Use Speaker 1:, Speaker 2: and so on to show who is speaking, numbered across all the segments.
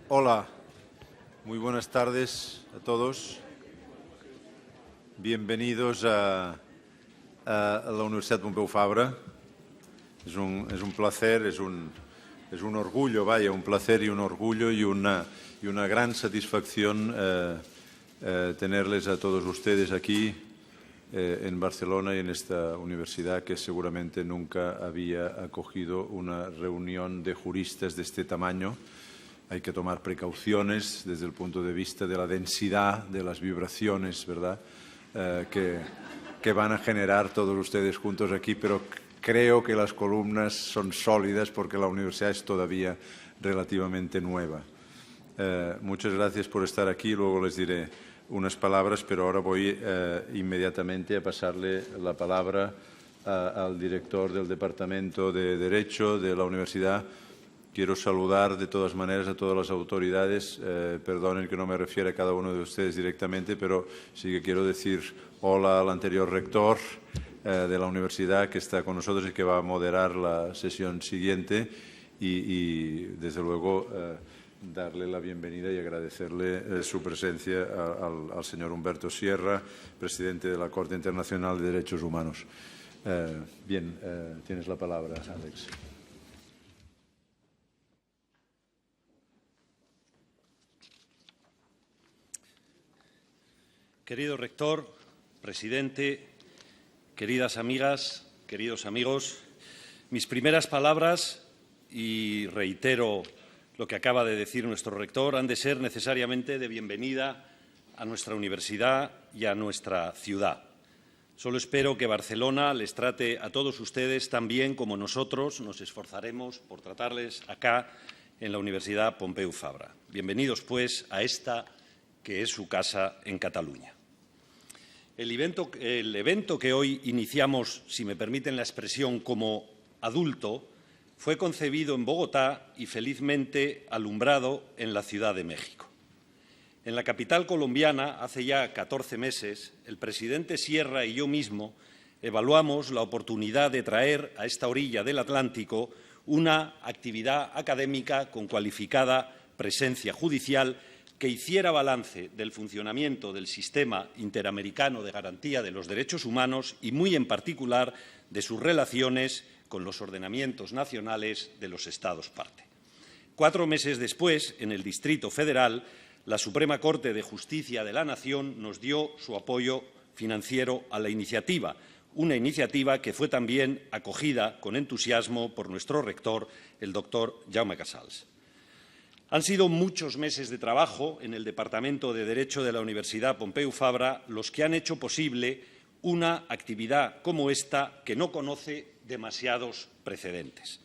Speaker 1: Hola, muy buenas tardes a todos. Bienvenidos a la Universidad Pompeu Fabra. Es un placer, es un orgullo, vaya, un placer y un orgullo y una gran satisfacción tenerles a todos ustedes aquí en Barcelona y en esta universidad que seguramente nunca había acogido una reunión de juristas de este tamaño. Hay que tomar precauciones desde el punto de vista de la densidad de las vibraciones, ¿verdad?, que van a generar todos ustedes juntos aquí, pero creo que las columnas son sólidas porque la universidad es todavía relativamente nueva. Muchas gracias por estar aquí, luego les diré unas palabras, pero ahora voy inmediatamente a pasarle la palabra al director del Departamento de Derecho de la universidad. Quiero saludar de todas maneras a todas las autoridades. Perdonen que no me refiera a cada uno de ustedes directamente, pero sí que quiero decir hola al anterior rector de la universidad que está con nosotros y que va a moderar la sesión siguiente y desde luego, darle la bienvenida y agradecerle su presencia al señor Humberto Sierra, presidente de la Corte Internacional de Derechos Humanos. Bien, tienes la palabra, Alex.
Speaker 2: Querido rector, presidente, queridas amigas, queridos amigos, mis primeras palabras, y reitero lo que acaba de decir nuestro rector, han de ser necesariamente de bienvenida a nuestra universidad y a nuestra ciudad. Solo espero que Barcelona les trate a todos ustedes tan bien como nosotros nos esforzaremos por tratarles acá en la Universidad Pompeu Fabra. Bienvenidos, pues, a esta que es su casa en Cataluña. El evento que hoy iniciamos, si me permiten la expresión, como adulto, fue concebido en Bogotá y felizmente alumbrado en la Ciudad de México. En la capital colombiana, hace ya 14 meses, el presidente Sierra y yo mismo evaluamos la oportunidad de traer a esta orilla del Atlántico una actividad académica con cualificada presencia judicial que hiciera balance del funcionamiento del sistema interamericano de garantía de los derechos humanos y, muy en particular, de sus relaciones con los ordenamientos nacionales de los Estados parte. 4 meses después, en el Distrito Federal, la Suprema Corte de Justicia de la Nación nos dio su apoyo financiero a la iniciativa, una iniciativa que fue también acogida con entusiasmo por nuestro rector, el doctor Jaume Casals. Han sido muchos meses de trabajo en el Departamento de Derecho de la Universidad Pompeu Fabra los que han hecho posible una actividad como esta que no conoce demasiados precedentes.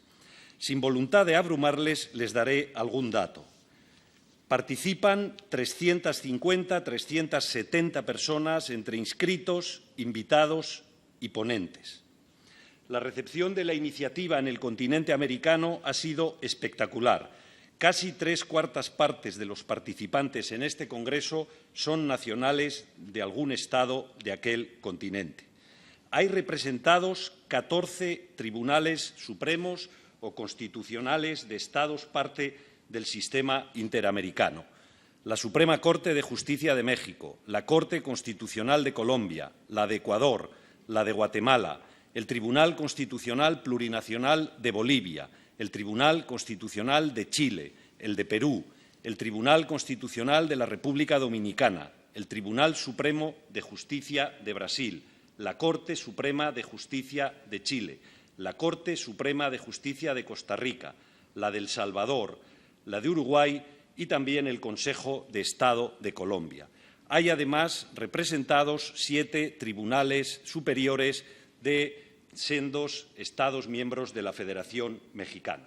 Speaker 2: Sin voluntad de abrumarles, les daré algún dato. Participan 350, 370 personas entre inscritos, invitados y ponentes. La recepción de la iniciativa en el continente americano ha sido espectacular. Casi 3/4 partes de los participantes en este congreso son nacionales de algún estado de aquel continente. Hay representados 14 tribunales supremos o constitucionales de estados parte del sistema interamericano: la Suprema Corte de Justicia de México, la Corte Constitucional de Colombia, la de Ecuador, la de Guatemala, el Tribunal Constitucional Plurinacional de Bolivia, el Tribunal Constitucional de Chile, el de Perú, el Tribunal Constitucional de la República Dominicana, el Tribunal Supremo de Justicia de Brasil, la Corte Suprema de Justicia de Chile, la Corte Suprema de Justicia de Costa Rica, la de El Salvador, la de Uruguay y también el Consejo de Estado de Colombia. Hay además representados 7 tribunales superiores de sendos Estados miembros de la Federación Mexicana.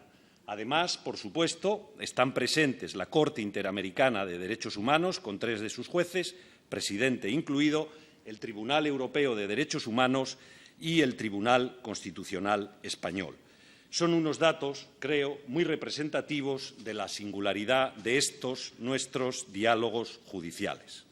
Speaker 2: Además, por supuesto, están presentes la Corte Interamericana de Derechos Humanos, con 3 de sus jueces, presidente incluido, el Tribunal Europeo de Derechos Humanos y el Tribunal Constitucional Español. Son unos datos, creo, muy representativos de la singularidad de estos nuestros diálogos judiciales.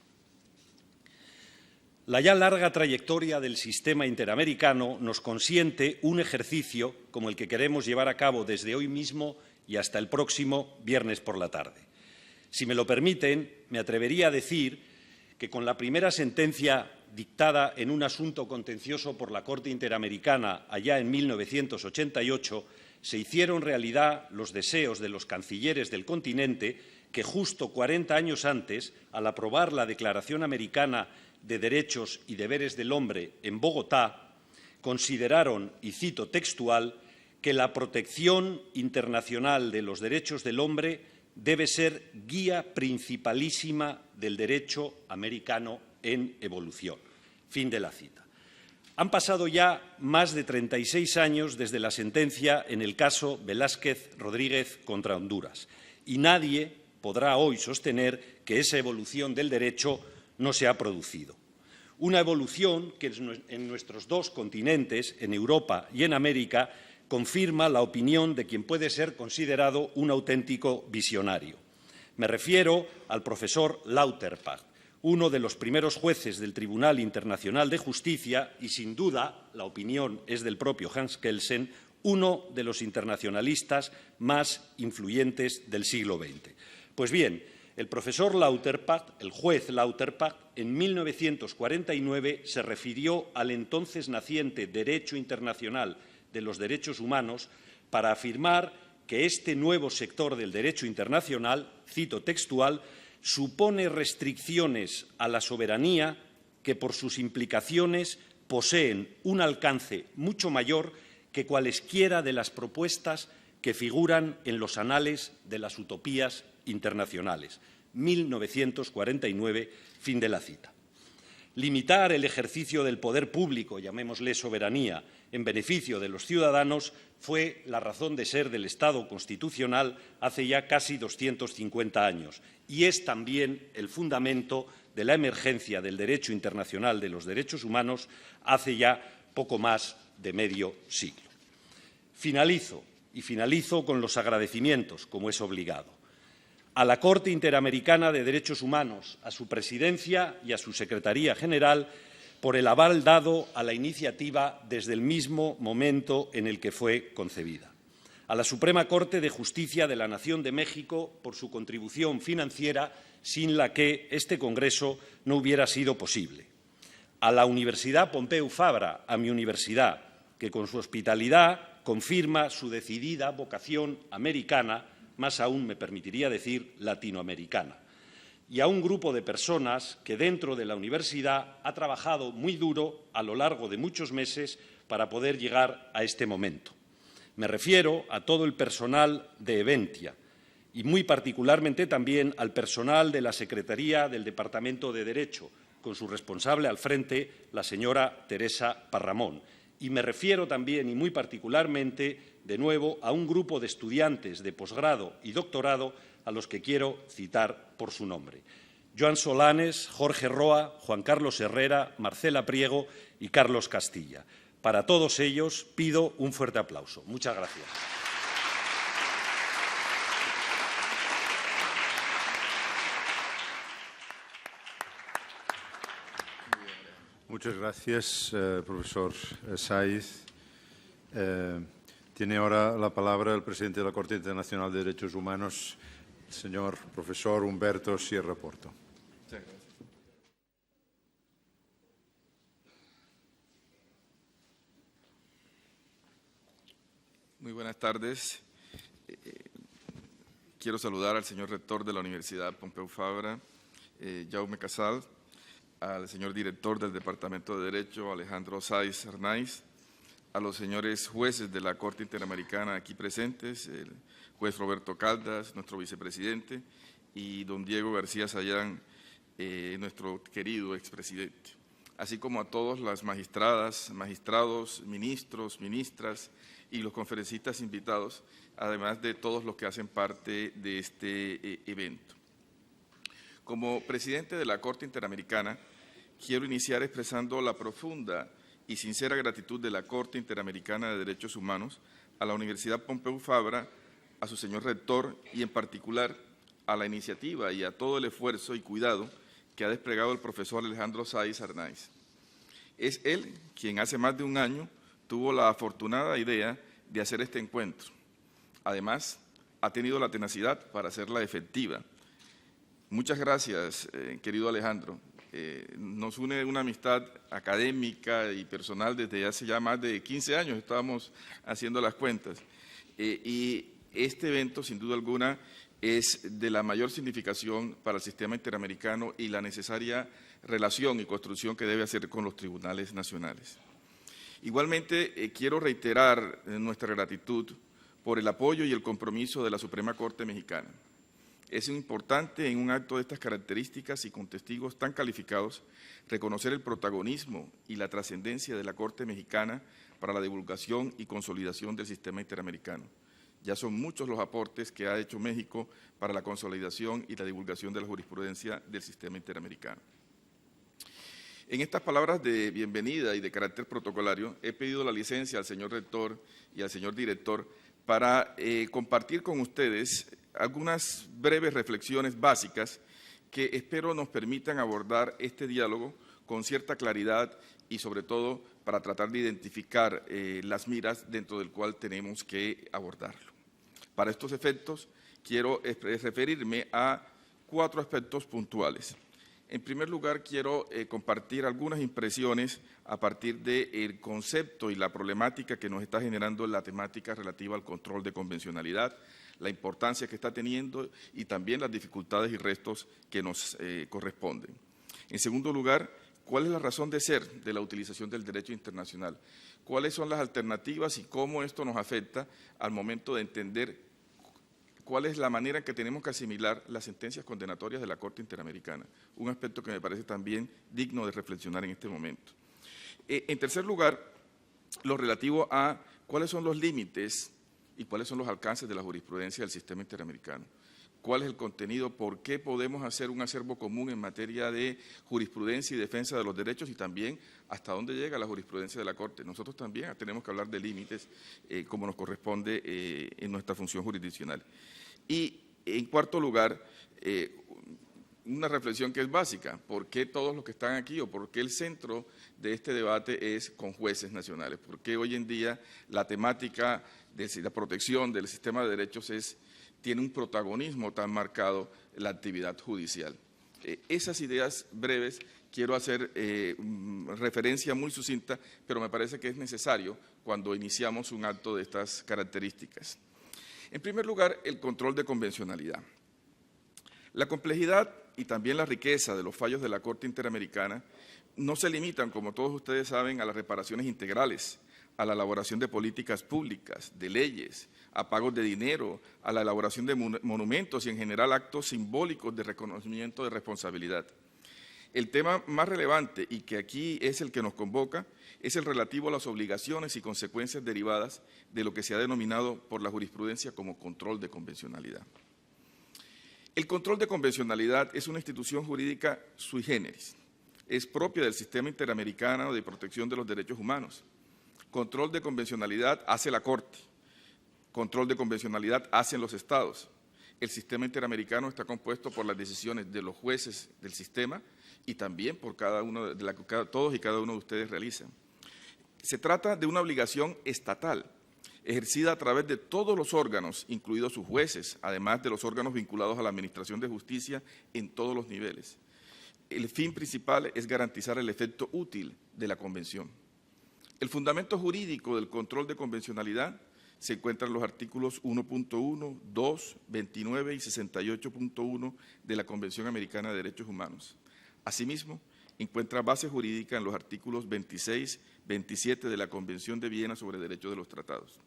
Speaker 2: La ya larga trayectoria del sistema interamericano nos consiente un ejercicio como el que queremos llevar a cabo desde hoy mismo y hasta el próximo viernes por la tarde. Si me lo permiten, me atrevería a decir que con la primera sentencia dictada en un asunto contencioso por la Corte Interamericana allá en 1988, se hicieron realidad los deseos de los cancilleres del continente que justo 40 años antes, al aprobar la Declaración Americana de Derechos y Deberes del Hombre en Bogotá, consideraron, y cito textual, que la protección internacional de los derechos del hombre debe ser guía principalísima del derecho americano en evolución. Fin de la cita. Han pasado ya más de 36 años desde la sentencia en el caso Velázquez Rodríguez contra Honduras y nadie podrá hoy sostener que esa evolución del derecho no se ha producido. Una evolución que en nuestros dos continentes, en Europa y en América, confirma la opinión de quien puede ser considerado un auténtico visionario. Me refiero al profesor Lauterpacht, uno de los primeros jueces del Tribunal Internacional de Justicia y, sin duda, la opinión es del propio Hans Kelsen, uno de los internacionalistas más influyentes del siglo XX. Pues bien, el profesor Lauterpacht, el juez Lauterpacht, en 1949 se refirió al entonces naciente derecho internacional de los derechos humanos para afirmar que este nuevo sector del derecho internacional, cito textual, supone restricciones a la soberanía que por sus implicaciones poseen un alcance mucho mayor que cualesquiera de las propuestas que figuran en los anales de las utopías internacionales. 1949, fin de la cita. Limitar el ejercicio del poder público, llamémosle soberanía, en beneficio de los ciudadanos fue la razón de ser del Estado constitucional hace ya casi 250 años y es también el fundamento de la emergencia del derecho internacional de los derechos humanos hace ya poco más de medio siglo. Finalizo con los agradecimientos, como es obligado. A la Corte Interamericana de Derechos Humanos, a su presidencia y a su Secretaría General por el aval dado a la iniciativa desde el mismo momento en el que fue concebida. A la Suprema Corte de Justicia de la Nación de México por su contribución financiera, sin la que este Congreso no hubiera sido posible. A la Universidad Pompeu Fabra, a mi universidad, que con su hospitalidad confirma su decidida vocación americana, más aún me permitiría decir latinoamericana, y a un grupo de personas que dentro de la universidad ha trabajado muy duro a lo largo de muchos meses para poder llegar a este momento. Me refiero a todo el personal de Eventia y muy particularmente también al personal de la Secretaría del Departamento de Derecho, con su responsable al frente, la señora Teresa Parramón. Y me refiero también y muy particularmente, de nuevo, a un grupo de estudiantes de posgrado y doctorado a los que quiero citar por su nombre. Joan Solanes, Jorge Roa, Juan Carlos Herrera, Marcela Priego y Carlos Castilla. Para todos ellos pido un fuerte aplauso. Muchas gracias.
Speaker 1: Muchas gracias, profesor Saiz. Tiene ahora la palabra el presidente de la Corte Internacional de Derechos Humanos, el señor profesor Humberto Sierra Porto.
Speaker 3: Muy buenas tardes. Quiero saludar al señor rector de la Universidad Pompeu Fabra, Jaume Casal, al señor director del Departamento de Derecho, Alejandro Saiz Arnaiz, a los señores jueces de la Corte Interamericana aquí presentes, el juez Roberto Caldas, nuestro vicepresidente, y don Diego García Sayán, nuestro querido expresidente, así como a todas las magistradas, magistrados, ministros, ministras y los conferencistas invitados, además de todos los que hacen parte de este evento. Como presidente de la Corte Interamericana, quiero iniciar expresando la profunda y sincera gratitud de la Corte Interamericana de Derechos Humanos a la Universidad Pompeu Fabra, a su señor rector y en particular a la iniciativa y a todo el esfuerzo y cuidado que ha desplegado el profesor Alejandro Saiz Arnaiz. Es él quien hace más de un año tuvo la afortunada idea de hacer este encuentro. Además, ha tenido la tenacidad para hacerla efectiva. Muchas gracias, querido Alejandro. Nos une una amistad académica y personal desde hace ya más de 15 años, estábamos haciendo las cuentas. Y este evento, sin duda alguna, es de la mayor significación para el sistema interamericano y la necesaria relación y construcción que debe hacer con los tribunales nacionales. Igualmente, quiero reiterar nuestra gratitud por el apoyo y el compromiso de la Suprema Corte Mexicana. Es importante en un acto de estas características y con testigos tan calificados reconocer el protagonismo y la trascendencia de la Corte Mexicana para la divulgación y consolidación del sistema interamericano. Ya son muchos los aportes que ha hecho México para la consolidación y la divulgación de la jurisprudencia del sistema interamericano. En estas palabras de bienvenida y de carácter protocolario, he pedido la licencia al señor rector y al señor director para compartir con ustedes algunas breves reflexiones básicas que espero nos permitan abordar este diálogo con cierta claridad y sobre todo para tratar de identificar las miras dentro del cual tenemos que abordarlo. Para estos efectos quiero referirme a 4 aspectos puntuales. En primer lugar, quiero compartir algunas impresiones a partir del concepto y la problemática que nos está generando la temática relativa al control de convencionalidad, la importancia que está teniendo y también las dificultades y retos que nos corresponden. En segundo lugar, ¿cuál es la razón de ser de la utilización del derecho internacional? ¿Cuáles son las alternativas y cómo esto nos afecta al momento de entender cuál es la manera en que tenemos que asimilar las sentencias condenatorias de la Corte Interamericana? Un aspecto que me parece también digno de reflexionar en este momento. En tercer lugar, lo relativo a cuáles son los límites y cuáles son los alcances de la jurisprudencia del sistema interamericano. ¿Cuál es el contenido? ¿Por qué podemos hacer un acervo común en materia de jurisprudencia y defensa de los derechos? Y también, ¿hasta dónde llega la jurisprudencia de la Corte? Nosotros también tenemos que hablar de límites como nos corresponde en nuestra función jurisdiccional. Y, en cuarto lugar, una reflexión que es básica. ¿Por qué todos los que están aquí o por qué el centro de este debate es con jueces nacionales? ¿Por qué hoy en día la temática de la protección del sistema de derechos tiene un protagonismo tan marcado en la actividad judicial? Esas ideas breves quiero hacer referencia muy sucinta, pero me parece que es necesario cuando iniciamos un acto de estas características. En primer lugar, el control de convencionalidad. La complejidad y también la riqueza de los fallos de la Corte Interamericana no se limitan, como todos ustedes saben, a las reparaciones integrales, a la elaboración de políticas públicas, de leyes, a pagos de dinero, a la elaboración de monumentos y en general actos simbólicos de reconocimiento de responsabilidad. El tema más relevante y que aquí es el que nos convoca es el relativo a las obligaciones y consecuencias derivadas de lo que se ha denominado por la jurisprudencia como control de convencionalidad. El control de convencionalidad es una institución jurídica sui generis, es propia del sistema interamericano de protección de los derechos humanos. Control de convencionalidad hace la Corte, control de convencionalidad hacen los Estados. El sistema interamericano está compuesto por las decisiones de los jueces del sistema y también por todos y cada uno de ustedes realizan. Se trata de una obligación estatal, ejercida a través de todos los órganos, incluidos sus jueces, además de los órganos vinculados a la administración de justicia en todos los niveles. El fin principal es garantizar el efecto útil de la Convención. El fundamento jurídico del control de convencionalidad se encuentra en los artículos 1.1, 2, 29 y 68.1 de la Convención Americana de Derechos Humanos. Asimismo, encuentra base jurídica en los artículos 26, 27 de la Convención de Viena sobre Derechos de los Tratados.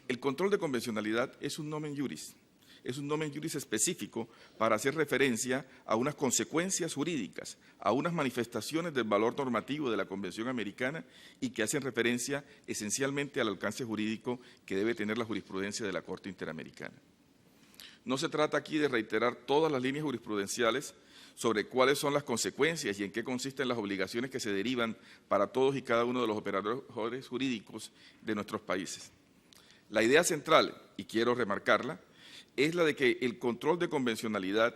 Speaker 3: El control de convencionalidad es un nomen juris, específico para hacer referencia a unas consecuencias jurídicas, a unas manifestaciones del valor normativo de la Convención Americana y que hacen referencia esencialmente al alcance jurídico que debe tener la jurisprudencia de la Corte Interamericana. No se trata aquí de reiterar todas las líneas jurisprudenciales sobre cuáles son las consecuencias y en qué consisten las obligaciones que se derivan para todos y cada uno de los operadores jurídicos de nuestros países. La idea central, y quiero remarcarla, es la de que el control de convencionalidad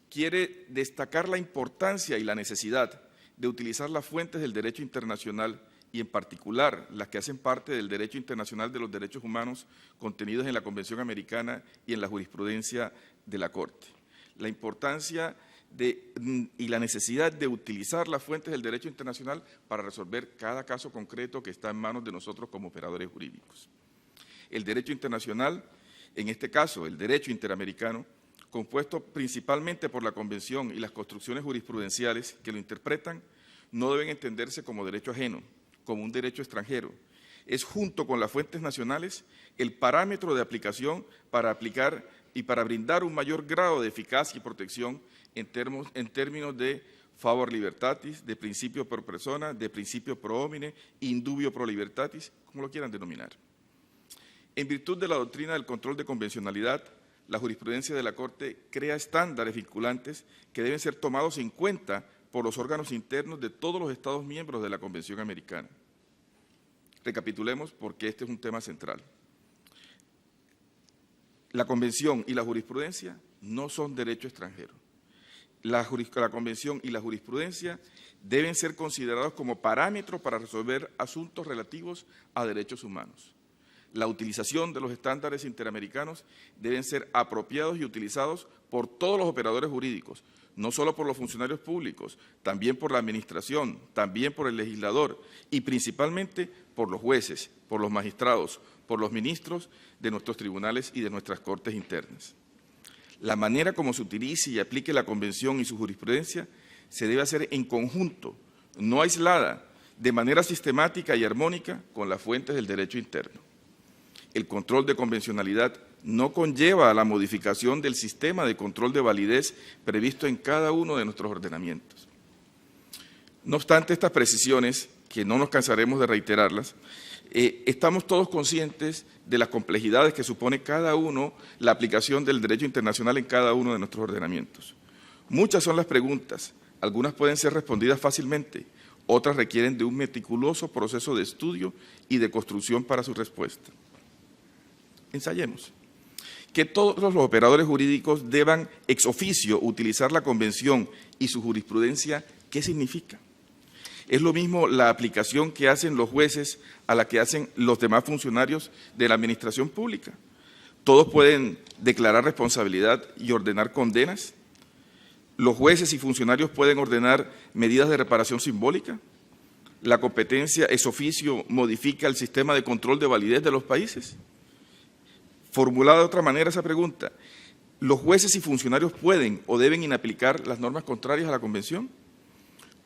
Speaker 3: quiere destacar la importancia y la necesidad de utilizar las fuentes del derecho internacional y en particular las que hacen parte del derecho internacional de los derechos humanos contenidos en la Convención Americana y en la jurisprudencia de la Corte. la importancia y la necesidad de utilizar las fuentes del derecho internacional para resolver cada caso concreto que está en manos de nosotros como operadores jurídicos. El derecho internacional, en este caso el derecho interamericano, compuesto principalmente por la Convención y las construcciones jurisprudenciales que lo interpretan, no deben entenderse como derecho ajeno, como un derecho extranjero. Es, junto con las fuentes nacionales, el parámetro de aplicación para aplicar y para brindar un mayor grado de eficacia y protección en términos de favor libertatis, de principio pro persona, de principio pro homine, indubio pro libertatis, como lo quieran denominar. En virtud de la doctrina del control de convencionalidad, la jurisprudencia de la Corte crea estándares vinculantes que deben ser tomados en cuenta por los órganos internos de todos los Estados miembros de la Convención Americana. Recapitulemos porque este es un tema central. La Convención y la jurisprudencia no son derecho extranjero. La Convención y la jurisprudencia deben ser considerados como parámetros para resolver asuntos relativos a derechos humanos. La utilización de los estándares interamericanos deben ser apropiados y utilizados por todos los operadores jurídicos, no solo por los funcionarios públicos, también por la administración, también por el legislador y principalmente por los jueces, por los magistrados, por los ministros de nuestros tribunales y de nuestras cortes internas. La manera como se utilice y aplique la Convención y su jurisprudencia se debe hacer en conjunto, no aislada, de manera sistemática y armónica con las fuentes del derecho interno. El control de convencionalidad no conlleva a la modificación del sistema de control de validez previsto en cada uno de nuestros ordenamientos. No obstante estas precisiones, que no nos cansaremos de reiterarlas, estamos todos conscientes de las complejidades que supone cada uno la aplicación del derecho internacional en cada uno de nuestros ordenamientos. Muchas son las preguntas, algunas pueden ser respondidas fácilmente, otras requieren de un meticuloso proceso de estudio y de construcción para su respuesta. Ensayemos. Que todos los operadores jurídicos deban ex oficio utilizar la Convención y su jurisprudencia, ¿qué significa? Es lo mismo la aplicación que hacen los jueces a la que hacen los demás funcionarios de la administración pública. ¿Todos pueden declarar responsabilidad y ordenar condenas? ¿Los jueces y funcionarios pueden ordenar medidas de reparación simbólica? ¿La competencia ex oficio modifica el sistema de control de validez de los países? Formulada de otra manera esa pregunta, ¿los jueces y funcionarios pueden o deben inaplicar las normas contrarias a la Convención?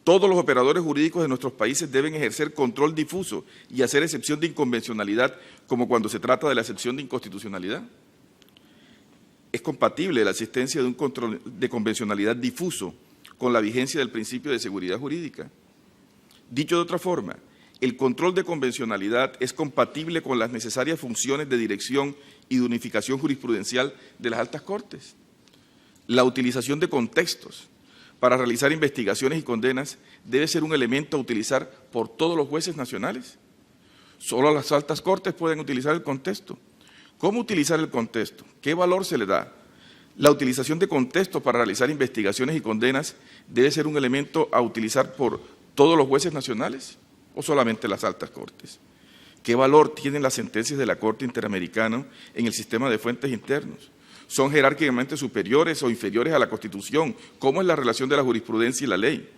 Speaker 3: Todos los operadores jurídicos de nuestros países deben ejercer control difuso y hacer excepción de inconvencionalidad, como cuando se trata de la excepción de inconstitucionalidad. ¿Es compatible la existencia de un control de convencionalidad difuso con la vigencia del principio de seguridad jurídica? Dicho de otra forma, el control de convencionalidad es compatible con las necesarias funciones de dirección y de unificación jurisprudencial de las altas cortes. La utilización de contextos para realizar investigaciones y condenas debe ser un elemento a utilizar por todos los jueces nacionales. Solo las altas cortes pueden utilizar el contexto. ¿Cómo utilizar el contexto? ¿Qué valor se le da? La utilización de contextos para realizar investigaciones y condenas debe ser un elemento a utilizar por todos los jueces nacionales o solamente las altas cortes. ¿Qué valor tienen las sentencias de la Corte Interamericana en el sistema de fuentes internos? ¿Son jerárquicamente superiores o inferiores a la Constitución? ¿Cómo es la relación de la jurisprudencia y la ley?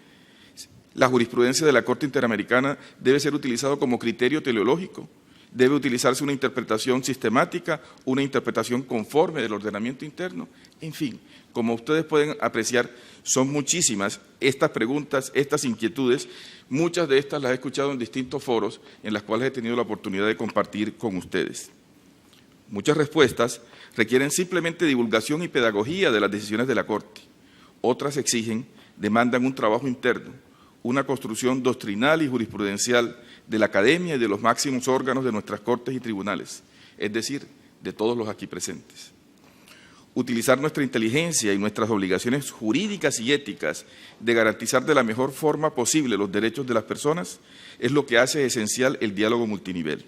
Speaker 3: La jurisprudencia de la Corte Interamericana debe ser utilizada como criterio teleológico. Debe utilizarse una interpretación sistemática, una interpretación conforme del ordenamiento interno. En fin, como ustedes pueden apreciar, son muchísimas estas preguntas, estas inquietudes. Muchas de estas las he escuchado en distintos foros en las cuales he tenido la oportunidad de compartir con ustedes. Muchas respuestas requieren simplemente divulgación y pedagogía de las decisiones de la Corte. Otras demandan un trabajo interno, una construcción doctrinal y jurisprudencial de la academia y de los máximos órganos de nuestras cortes y tribunales, es decir, de todos los aquí presentes. Utilizar nuestra inteligencia y nuestras obligaciones jurídicas y éticas de garantizar de la mejor forma posible los derechos de las personas es lo que hace esencial el diálogo multinivel.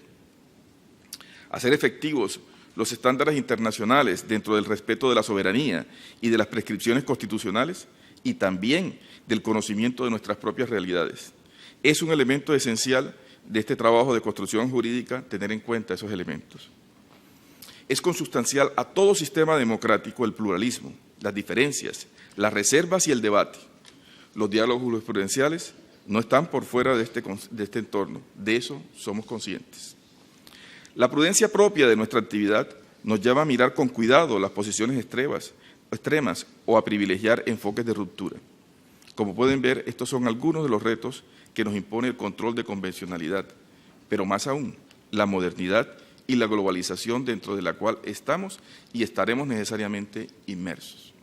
Speaker 3: Hacer efectivos los estándares internacionales dentro del respeto de la soberanía y de las prescripciones constitucionales y también del conocimiento de nuestras propias realidades. Es un elemento esencial de este trabajo de construcción jurídica tener en cuenta esos elementos. es consustancial a todo sistema democrático el pluralismo, las diferencias, las reservas y el debate. Los diálogos jurisprudenciales no están por fuera de este entorno, de eso somos conscientes. La prudencia propia de nuestra actividad nos lleva a mirar con cuidado las posiciones extremas o a privilegiar enfoques de ruptura. Como pueden ver, estos son algunos de los retos que nos impone el control de convencionalidad, pero más aún, la modernidad y la globalización dentro de la cual estamos y estaremos necesariamente inmersos.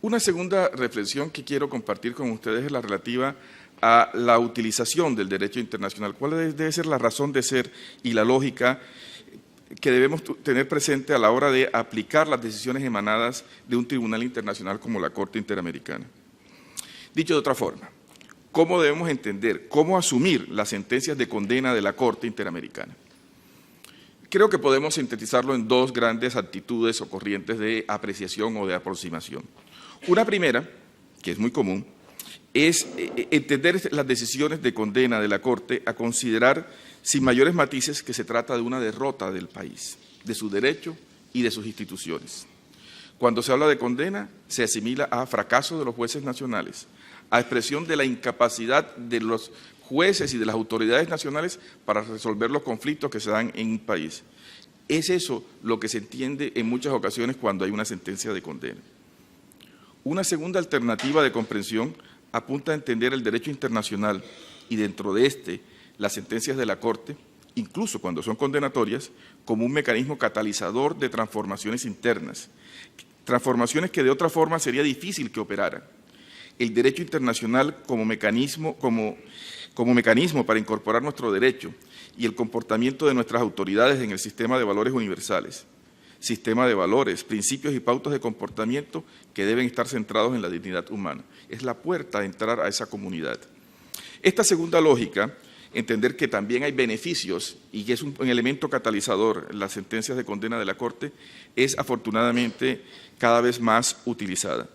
Speaker 3: Una segunda reflexión que quiero compartir con ustedes es la relativa a la utilización del derecho internacional. ¿Cuál debe ser la razón de ser y la lógica que debemos tener presente a la hora de aplicar las decisiones emanadas de un tribunal internacional como la Corte Interamericana? Dicho de otra forma, ¿cómo debemos entender, cómo asumir las sentencias de condena de la Corte Interamericana? Creo que podemos sintetizarlo en dos grandes actitudes o corrientes de apreciación o de aproximación. Una primera, que es muy común, es entender las decisiones de condena de la Corte a considerar sin mayores matices que se trata de una derrota del país, de su derecho y de sus instituciones. Cuando se habla de condena, se asimila a fracaso de los jueces nacionales, a expresión de la incapacidad de los jueces y de las autoridades nacionales para resolver los conflictos que se dan en un país. Es eso lo que se entiende en muchas ocasiones cuando hay una sentencia de condena. Una segunda alternativa de comprensión apunta a entender el derecho internacional y dentro de este, las sentencias de la Corte, incluso cuando son condenatorias, como un mecanismo catalizador de transformaciones internas, transformaciones que de otra forma sería difícil que operaran. El derecho internacional como mecanismo para incorporar nuestro derecho y el comportamiento de nuestras autoridades en el sistema de valores universales, sistema de valores, principios y pautas de comportamiento que deben estar centrados en la dignidad humana. Es la puerta a entrar a esa comunidad. Esta segunda lógica, entender que también hay beneficios y que es un elemento catalizador en las sentencias de condena de la Corte, es afortunadamente cada vez más utilizada.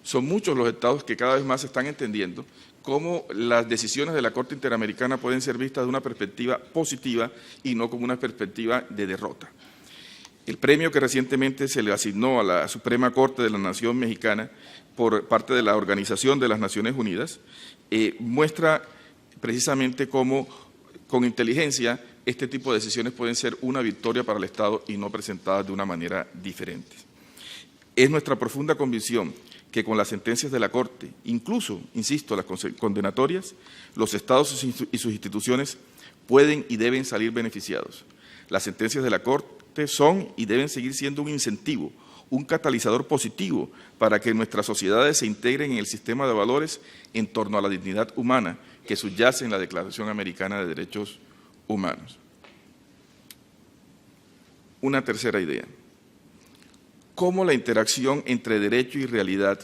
Speaker 3: Son muchos los estados que cada vez más están entendiendo cómo las decisiones de la Corte Interamericana pueden ser vistas de una perspectiva positiva y no como una perspectiva de derrota. El premio que recientemente se le asignó a la Suprema Corte de la Nación Mexicana por parte de la Organización de las Naciones Unidas muestra precisamente cómo, con inteligencia, este tipo de decisiones pueden ser una victoria para el Estado y no presentadas de una manera diferente. Es nuestra profunda convicción que con las sentencias de la Corte, incluso, insisto, las condenatorias, los Estados y sus instituciones pueden y deben salir beneficiados. Las sentencias de la Corte son y deben seguir siendo un incentivo, un catalizador positivo para que nuestras sociedades se integren en el sistema de valores en torno a la dignidad humana que subyace en la Declaración Americana de Derechos Humanos. Una tercera idea. ¿Cómo la interacción entre derecho y realidad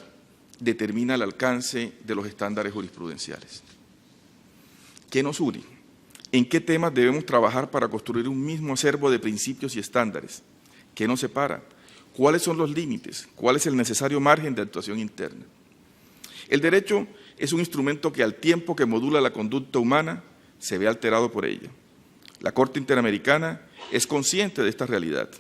Speaker 3: determina el alcance de los estándares jurisprudenciales? ¿Qué nos une? ¿En qué temas debemos trabajar para construir un mismo acervo de principios y estándares? ¿Qué nos separa? ¿Cuáles son los límites? ¿Cuál es el necesario margen de actuación interna? El derecho es un instrumento que al tiempo que modula la conducta humana, se ve alterado por ella. La Corte Interamericana es consciente de esta realidad.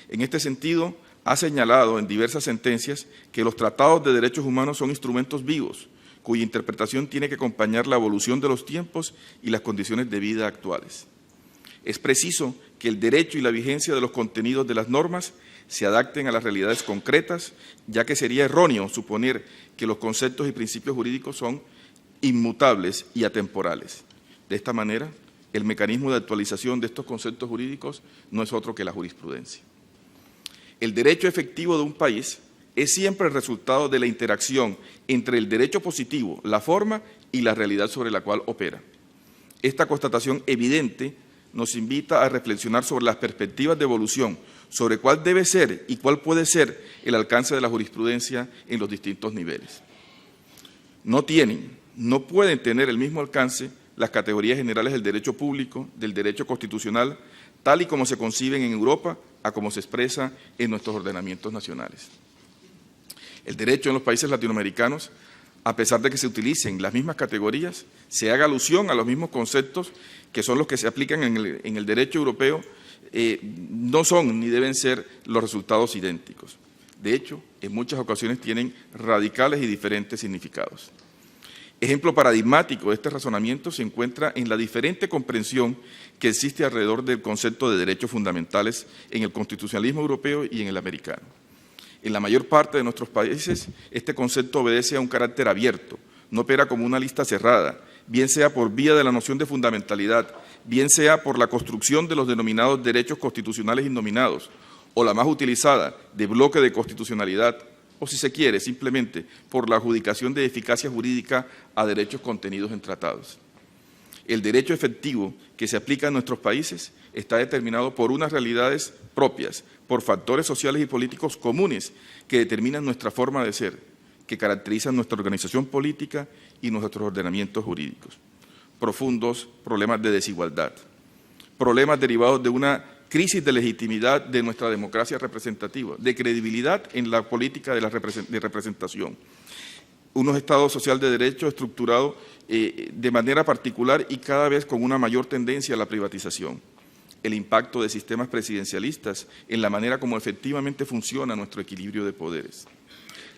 Speaker 3: En este sentido, ha señalado en diversas sentencias que los tratados de derechos humanos son instrumentos vivos, cuya interpretación tiene que acompañar la evolución de los tiempos y las condiciones de vida actuales. Es preciso que el derecho y la vigencia de los contenidos de las normas se adapten a las realidades concretas, ya que sería erróneo suponer que los conceptos y principios jurídicos son inmutables y atemporales. De esta manera, el mecanismo de actualización de estos conceptos jurídicos no es otro que la jurisprudencia. El derecho efectivo de un país es siempre el resultado de la interacción entre el derecho positivo, la forma y la realidad sobre la cual opera. Esta constatación evidente nos invita a reflexionar sobre las perspectivas de evolución, sobre cuál debe ser y cuál puede ser el alcance de la jurisprudencia en los distintos niveles. No pueden tener el mismo alcance las categorías generales del derecho público, del derecho constitucional, tal y como se conciben en Europa, a como se expresa en nuestros ordenamientos nacionales. El derecho en los países latinoamericanos, a pesar de que se utilicen las mismas categorías, se haga alusión a los mismos conceptos que son los que se aplican en el derecho europeo, no son ni deben ser los resultados idénticos. De hecho, en muchas ocasiones tienen radicales y diferentes significados. Ejemplo paradigmático de este razonamiento se encuentra en la diferente comprensión que existe alrededor del concepto de derechos fundamentales en el constitucionalismo europeo y en el americano. En la mayor parte de nuestros países, este concepto obedece a un carácter abierto, no opera como una lista cerrada, bien sea por vía de la noción de fundamentalidad, bien sea por la construcción de los denominados derechos constitucionales innominados, o la más utilizada, de bloque de constitucionalidad, o si se quiere, simplemente por la adjudicación de eficacia jurídica a derechos contenidos en tratados. El derecho efectivo que se aplica en nuestros países está determinado por unas realidades propias, por factores sociales y políticos comunes que determinan nuestra forma de ser, que caracterizan nuestra organización política y nuestros ordenamientos jurídicos. Profundos problemas de desigualdad, problemas derivados de una crisis de legitimidad de nuestra democracia representativa, de credibilidad en la política de representación. Unos estados social de derecho estructurados de manera particular y cada vez con una mayor tendencia a la privatización. El impacto de sistemas presidencialistas en la manera como efectivamente funciona nuestro equilibrio de poderes.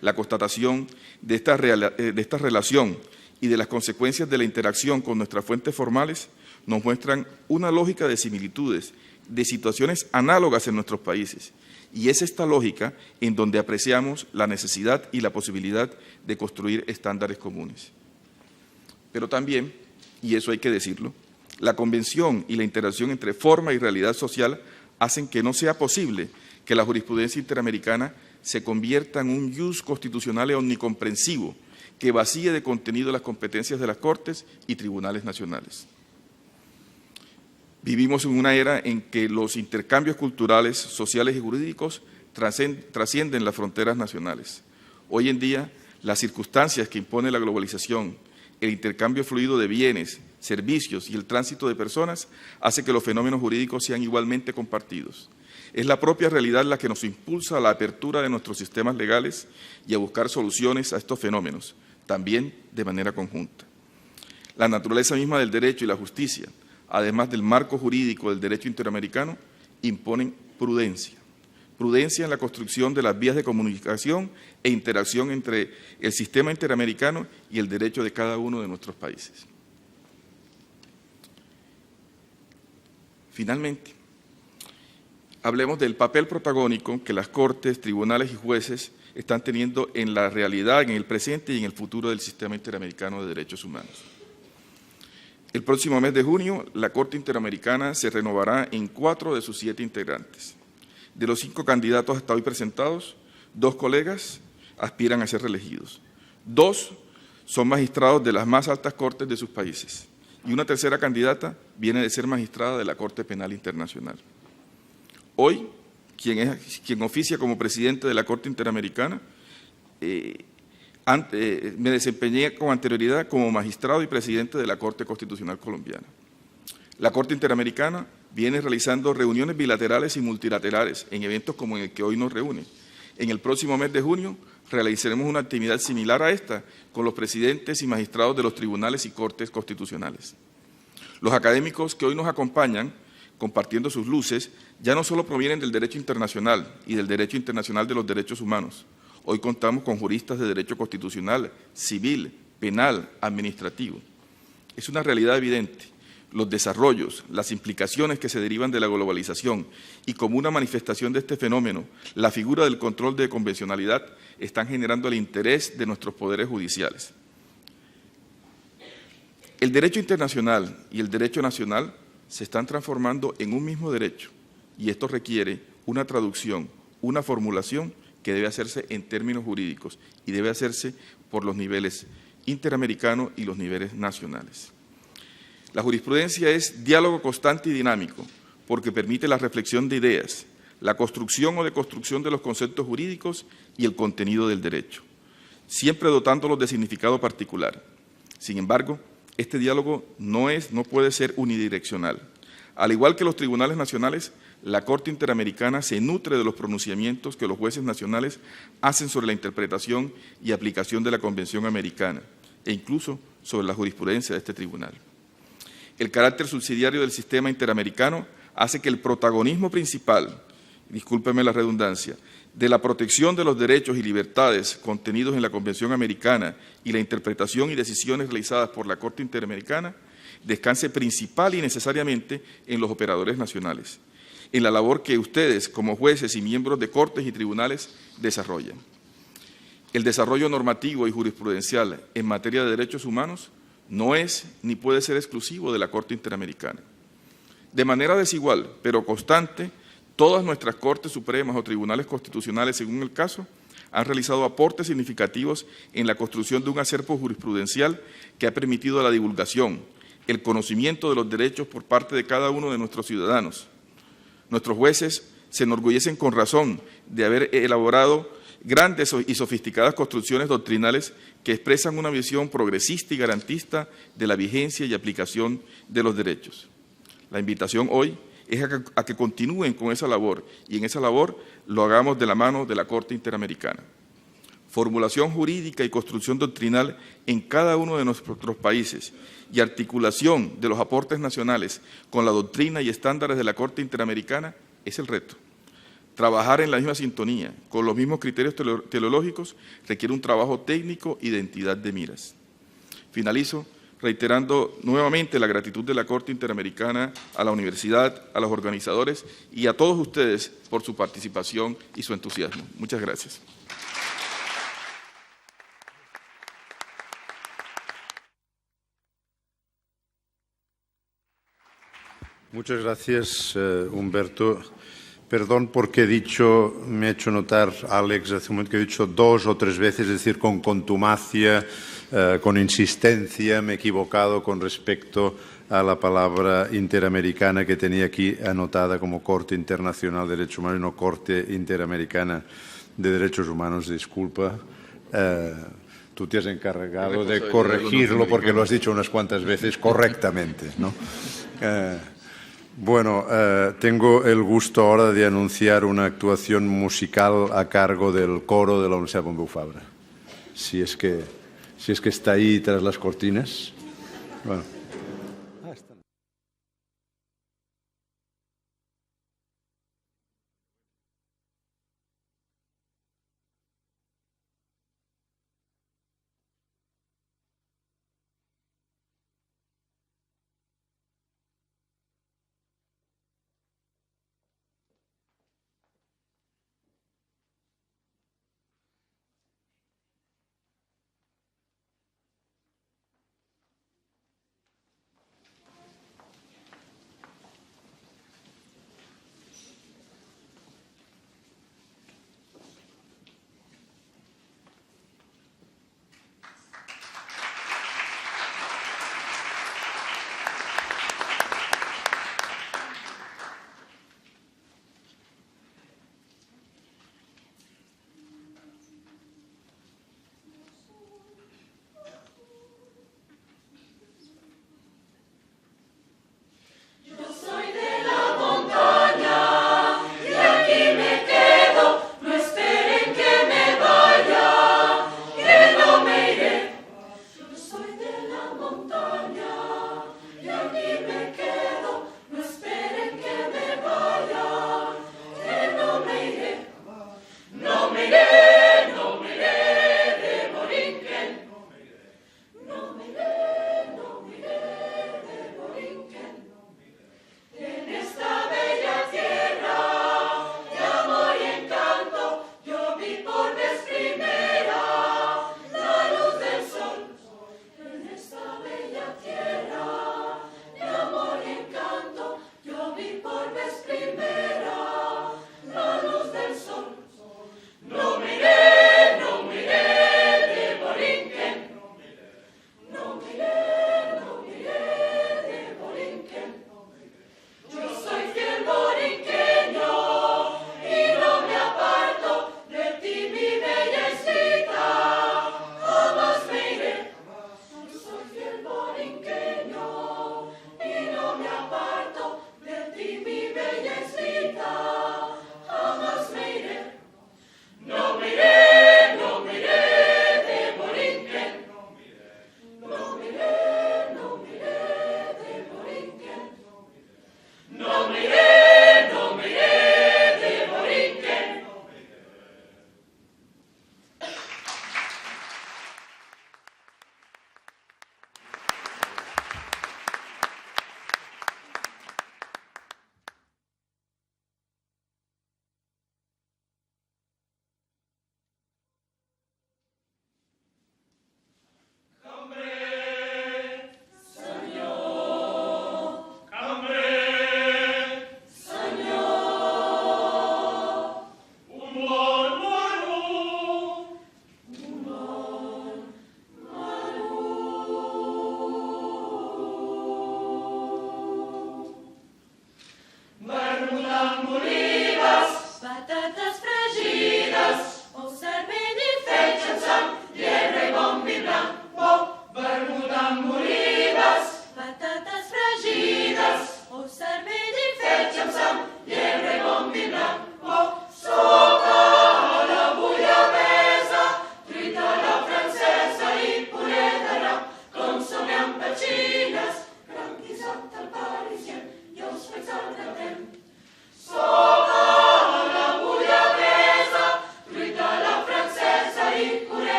Speaker 3: La constatación de esta relación y de las consecuencias de la interacción con nuestras fuentes formales nos muestran una lógica de similitudes, de situaciones análogas en nuestros países. Y es esta lógica en donde apreciamos la necesidad y la posibilidad de construir estándares comunes. Pero también, y eso hay que decirlo, la convención y la interacción entre forma y realidad social hacen que no sea posible que la jurisprudencia interamericana se convierta en un jus constitucional omnicomprensivo que vacíe de contenido las competencias de las Cortes y tribunales nacionales. Vivimos en una era en que los intercambios culturales, sociales y jurídicos trascienden las fronteras nacionales. Hoy en día, las circunstancias que impone la globalización, el intercambio fluido de bienes, servicios y el tránsito de personas hace que los fenómenos jurídicos sean igualmente compartidos. Es la propia realidad la que nos impulsa a la apertura de nuestros sistemas legales y a buscar soluciones a estos fenómenos, también de manera conjunta. La naturaleza misma del derecho y la justicia, además del marco jurídico del derecho interamericano, imponen prudencia. Prudencia en la construcción de las vías de comunicación e interacción entre el sistema interamericano y el derecho de cada uno de nuestros países. Finalmente, hablemos del papel protagónico que las Cortes, tribunales y jueces están teniendo en la realidad, en el presente y en el futuro del sistema interamericano de derechos humanos. El próximo mes de junio, la Corte Interamericana se renovará en 4 de sus 7 integrantes. De los 5 candidatos hasta hoy presentados, 2 colegas aspiran a ser reelegidos. 2 son magistrados de las más altas cortes de sus países y una tercera candidata viene de ser magistrada de la Corte Penal Internacional. Hoy, quien oficia como presidente de la Corte Interamericana, me desempeñé con anterioridad como magistrado y presidente de la Corte Constitucional Colombiana. La Corte Interamericana viene realizando reuniones bilaterales y multilaterales en eventos como el que hoy nos reúne. En el próximo mes de junio realizaremos una actividad similar a esta con los presidentes y magistrados de los tribunales y cortes constitucionales. Los académicos que hoy nos acompañan, compartiendo sus luces, ya no solo provienen del derecho internacional y del derecho internacional de los derechos humanos. Hoy contamos con juristas de derecho constitucional, civil, penal, administrativo. Es una realidad evidente. Los desarrollos, las implicaciones que se derivan de la globalización y como una manifestación de este fenómeno, la figura del control de convencionalidad están generando el interés de nuestros poderes judiciales. El derecho internacional y el derecho nacional se están transformando en un mismo derecho y esto requiere una traducción, una formulación que debe hacerse en términos jurídicos y debe hacerse por los niveles interamericanos y los niveles nacionales. La jurisprudencia es diálogo constante y dinámico porque permite la reflexión de ideas, la construcción o deconstrucción de los conceptos jurídicos y el contenido del derecho, siempre dotándolos de significado particular. Sin embargo, este diálogo no puede ser unidireccional. Al igual que los tribunales nacionales, la Corte Interamericana se nutre de los pronunciamientos que los jueces nacionales hacen sobre la interpretación y aplicación de la Convención Americana e incluso sobre la jurisprudencia de este tribunal. El carácter subsidiario del sistema interamericano hace que el protagonismo principal, discúlpeme la redundancia, de la protección de los derechos y libertades contenidos en la Convención Americana y la interpretación y decisiones realizadas por la Corte Interamericana descanse principal y necesariamente en los operadores nacionales, en la labor que ustedes, como jueces y miembros de cortes y tribunales, desarrollan. El desarrollo normativo y jurisprudencial en materia de derechos humanos no es ni puede ser exclusivo de la Corte Interamericana. De manera desigual, pero constante, todas nuestras Cortes Supremas o tribunales constitucionales, según el caso, han realizado aportes significativos en la construcción de un acervo jurisprudencial que ha permitido la divulgación, el conocimiento de los derechos por parte de cada uno de nuestros ciudadanos. Nuestros jueces se enorgullecen con razón de haber elaborado grandes y sofisticadas construcciones doctrinales que expresan una visión progresista y garantista de la vigencia y aplicación de los derechos. La invitación hoy es a que continúen con esa labor y en esa labor lo hagamos de la mano de la Corte Interamericana. Formulación jurídica y construcción doctrinal en cada uno de nuestros países y articulación de los aportes nacionales con la doctrina y estándares de la Corte Interamericana es el reto. Trabajar en la misma sintonía, con los mismos criterios teleológicos, requiere un trabajo técnico y de identidad de miras. Finalizo reiterando nuevamente la gratitud de la Corte Interamericana a la universidad, a los organizadores y a todos ustedes por su participación y su entusiasmo. Muchas gracias.
Speaker 1: Muchas gracias, Humberto. Perdón porque me ha hecho notar, Alex, hace un momento que he dicho 2 o 3 veces, es decir, con contumacia, con insistencia, me he equivocado con respecto a la palabra interamericana que tenía aquí anotada como Corte Internacional de Derechos Humanos y no Corte Interamericana de Derechos Humanos. Disculpa. Tú te has encargado de corregirlo porque lo has dicho unas cuantas veces correctamente, ¿no? Bueno, tengo el gusto ahora de anunciar una actuación musical a cargo del coro de la Universidad Pompeu Fabra. Si es que está ahí tras las cortinas. Bueno.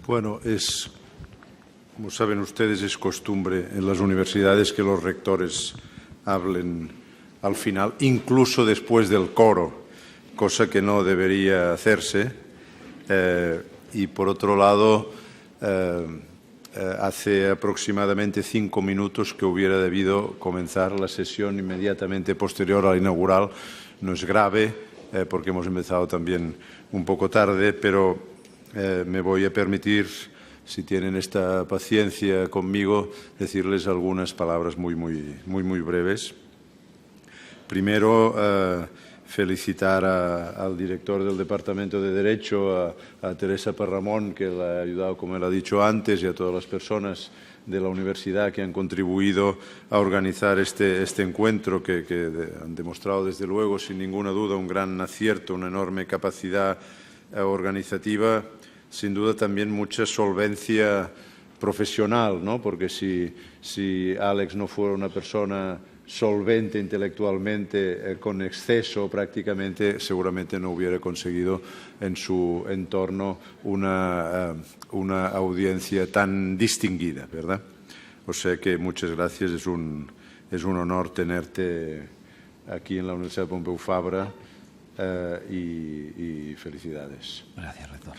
Speaker 1: Bueno, como saben ustedes, es costumbre en las universidades que los rectores hablen al final, incluso después del coro, cosa que no debería hacerse. Y por otro lado, hace aproximadamente 5 minutos que hubiera debido comenzar la sesión inmediatamente posterior a la inaugural. No es grave, porque hemos empezado también un poco tarde, pero me voy a permitir, si tienen esta paciencia conmigo, decirles algunas palabras muy breves. Primero, felicitar al director del Departamento de Derecho, a Teresa Parramón, que le ha ayudado, como él ha dicho antes, y a todas las personas de la universidad que han contribuido a organizar este encuentro, que han demostrado, desde luego, sin ninguna duda, un gran acierto, una enorme capacidad organizativa, sin duda también mucha solvencia profesional, ¿no? Porque si Alex no fuera una persona solvente intelectualmente, con exceso prácticamente, seguramente no hubiera conseguido en su entorno una audiencia tan distinguida, ¿verdad? O sea que muchas gracias, es un honor tenerte aquí en la Universidad Pompeu Fabra y felicidades.
Speaker 4: Gracias, rector.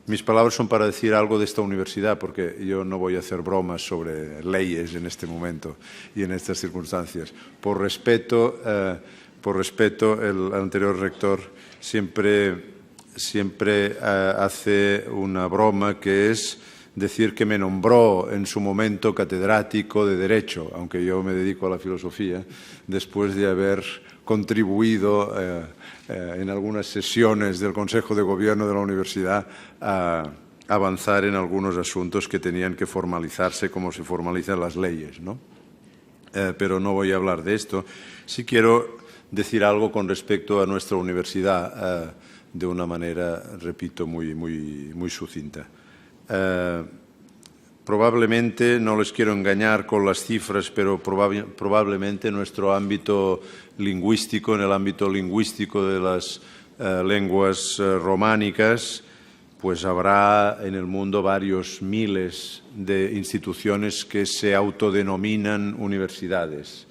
Speaker 1: Mis palabras son para decir algo de esta universidad, porque yo no voy a hacer bromas sobre leyes en este momento y en estas circunstancias. Por respeto, el anterior rector siempre hace una broma, que es decir que me nombró en su momento catedrático de Derecho, aunque yo me dedico a la filosofía, después de haber contribuido en algunas sesiones del Consejo de Gobierno de la universidad a avanzar en algunos asuntos que tenían que formalizarse como se formalizan las leyes, ¿no? Pero no voy a hablar de esto. Sí quiero decir algo con respecto a nuestra universidad de una manera, repito, muy sucinta. Probablemente, no les quiero engañar con las cifras, pero probablemente nuestro ámbito lingüístico, en el ámbito lingüístico de las lenguas románicas, pues habrá en el mundo varios miles de instituciones que se autodenominan universidades.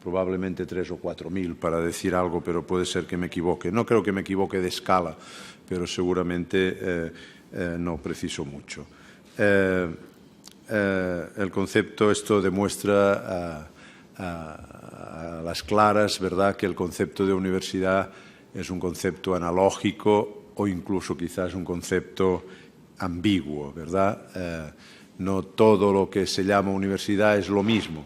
Speaker 1: Probablemente 3.000 o 4.000, para decir algo, pero puede ser que me equivoque. No creo que me equivoque de escala, pero seguramente no preciso mucho. El concepto, esto demuestra a las claras, ¿verdad?, que el concepto de universidad es un concepto analógico o incluso quizás un concepto ambiguo, ¿verdad? No todo lo que se llama universidad es lo mismo.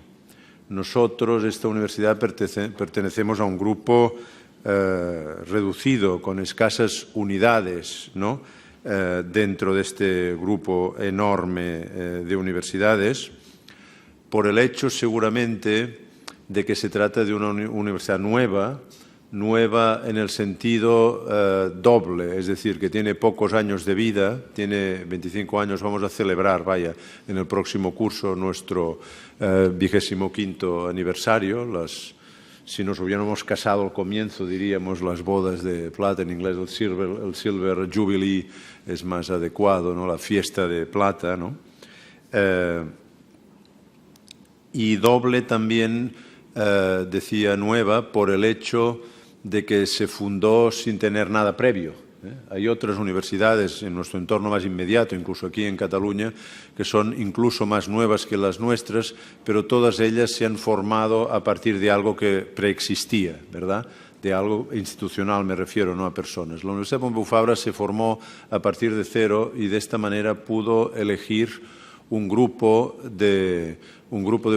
Speaker 1: Nosotros, esta universidad, pertenecemos a un grupo reducido, con escasas unidades, ¿no?, dentro de este grupo enorme de universidades, por el hecho seguramente de que se trata de una universidad nueva en el sentido doble, es decir, que tiene pocos años de vida, tiene 25 años, vamos a celebrar, en el próximo curso nuestro 25º aniversario. Si nos hubiéramos casado al comienzo, diríamos las bodas de plata, en inglés el Silver Jubilee es más adecuado, ¿no?, la fiesta de plata, ¿no? Y doble también, decía, nueva, por el hecho de que se fundó sin tener nada previo. Hay otras universidades en nuestro entorno más inmediato, incluso aquí en Cataluña, que son incluso más nuevas que las nuestras, pero todas ellas se han formado a partir de algo que preexistía, ¿verdad?, de algo institucional, me refiero, no a personas. La Universidad Pompeu Fabra se formó a partir de cero y de esta manera pudo elegir un grupo de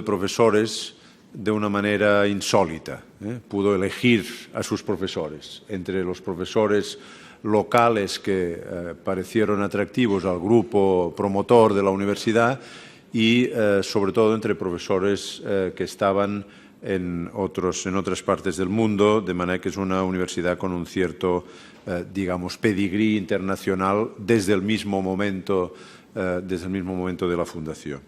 Speaker 1: profesores de una manera insólita. Pudo elegir a sus profesores. Entre los profesores locales que parecieron atractivos al grupo promotor de la universidad y, sobre todo, entre profesores que estaban en otras partes del mundo, de manera que es una universidad con un cierto, digamos, pedigrí internacional desde el mismo momento de la fundación.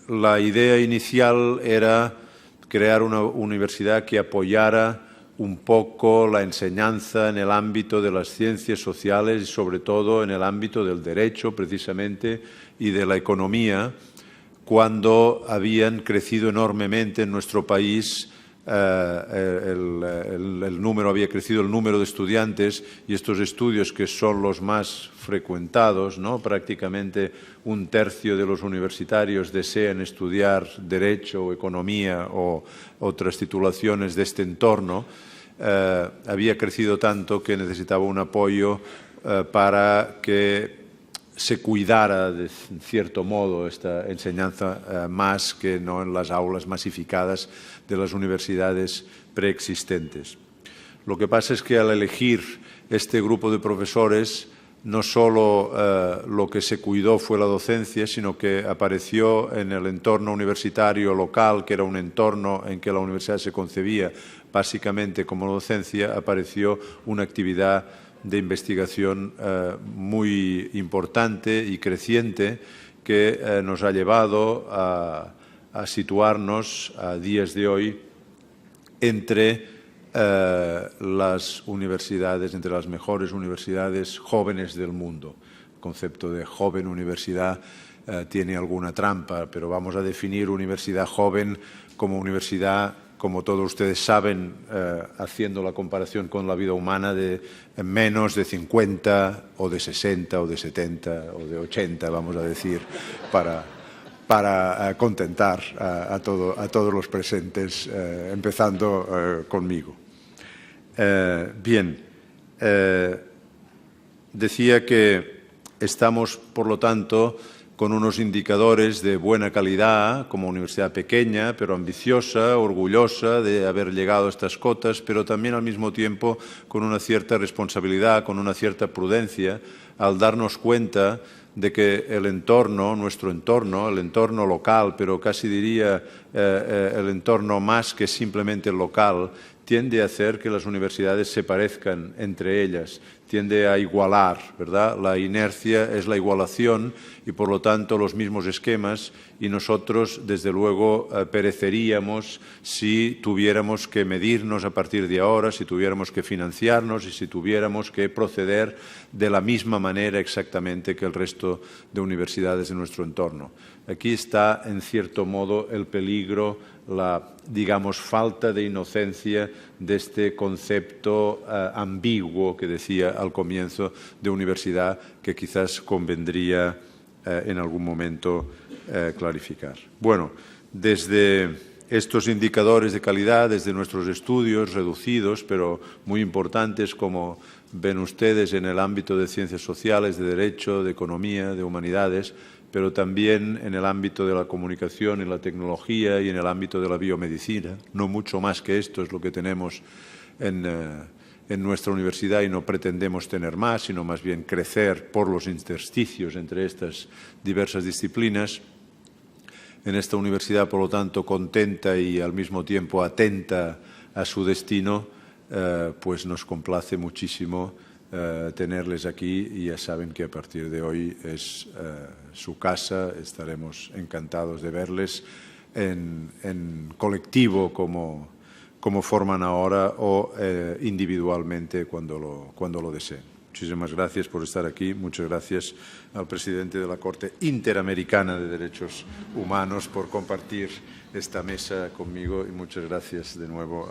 Speaker 1: La idea inicial era crear una universidad que apoyara un poco la enseñanza en el ámbito de las ciencias sociales y sobre todo en el ámbito del derecho precisamente y de la economía, cuando habían crecido enormemente en nuestro país había crecido el número de estudiantes, y estos estudios, que son los más frecuentados, ¿no? Prácticamente un tercio de los universitarios desean estudiar Derecho o Economía o otras titulaciones de este entorno, había crecido tanto que necesitaba un apoyo para que se cuidara de cierto modo esta enseñanza más que no en las aulas masificadas de las universidades preexistentes. Lo que pasa es que al elegir este grupo de profesores no solo lo que se cuidó fue la docencia, sino que apareció en el entorno universitario local, que era un entorno en que la universidad se concebía básicamente como docencia, apareció una actividad de investigación muy importante y creciente que nos ha llevado a situarnos a días de hoy entre las universidades, entre las mejores universidades jóvenes del mundo. El concepto de joven universidad tiene alguna trampa, pero vamos a definir universidad joven como universidad, como todos ustedes saben, haciendo la comparación con la vida humana, de menos de 50 o de 60 o de 70 o de 80, vamos a decir, para contentar a todos los presentes, empezando conmigo. Bien, decía que estamos, por lo tanto, con unos indicadores de buena calidad, como universidad pequeña, pero ambiciosa, orgullosa de haber llegado a estas cotas, pero también al mismo tiempo con una cierta responsabilidad, con una cierta prudencia, al darnos cuenta de que el entorno, nuestro entorno, el entorno local, pero casi diría el entorno más que simplemente local, tiende a hacer que las universidades se parezcan entre ellas, tiende a igualar, ¿verdad? La inercia es la igualación y, por lo tanto, los mismos esquemas, y nosotros, desde luego, pereceríamos si tuviéramos que medirnos a partir de ahora, si tuviéramos que financiarnos y si tuviéramos que proceder de la misma manera exactamente que el resto de universidades de nuestro entorno. Aquí está, en cierto modo, el peligro, la, digamos, falta de inocencia de este concepto ambiguo que decía al comienzo de universidad, que quizás convendría en algún momento clarificar. Bueno, desde estos indicadores de calidad, desde nuestros estudios reducidos, pero muy importantes, como ven ustedes, en el ámbito de ciencias sociales, de derecho, de economía, de humanidades, pero también en el ámbito de la comunicación y la tecnología y en el ámbito de la biomedicina. No mucho más que esto es lo que tenemos en nuestra universidad, y no pretendemos tener más, sino más bien crecer por los intersticios entre estas diversas disciplinas. En esta universidad, por lo tanto, contenta y al mismo tiempo atenta a su destino, pues nos complace muchísimo tenerles aquí, y ya saben que a partir de hoy es su casa. Estaremos encantados de verles en colectivo como forman ahora, o individualmente cuando lo deseen. Muchísimas gracias por estar aquí. Muchas gracias al presidente de la Corte Interamericana de Derechos Humanos por compartir esta mesa conmigo, y muchas gracias de nuevo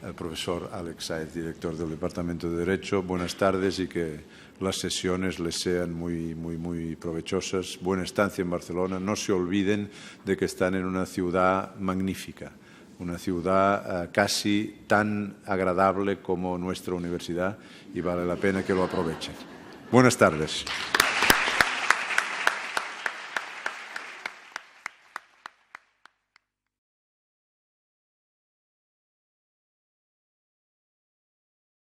Speaker 1: al profesor Alex Sáez, director del Departamento de Derecho. Buenas tardes y que las sesiones les sean muy provechosas. Buena estancia en Barcelona. No se olviden de que están en una ciudad magnífica, una ciudad casi tan agradable como nuestra universidad, y vale la pena que lo aprovechen. Buenas tardes.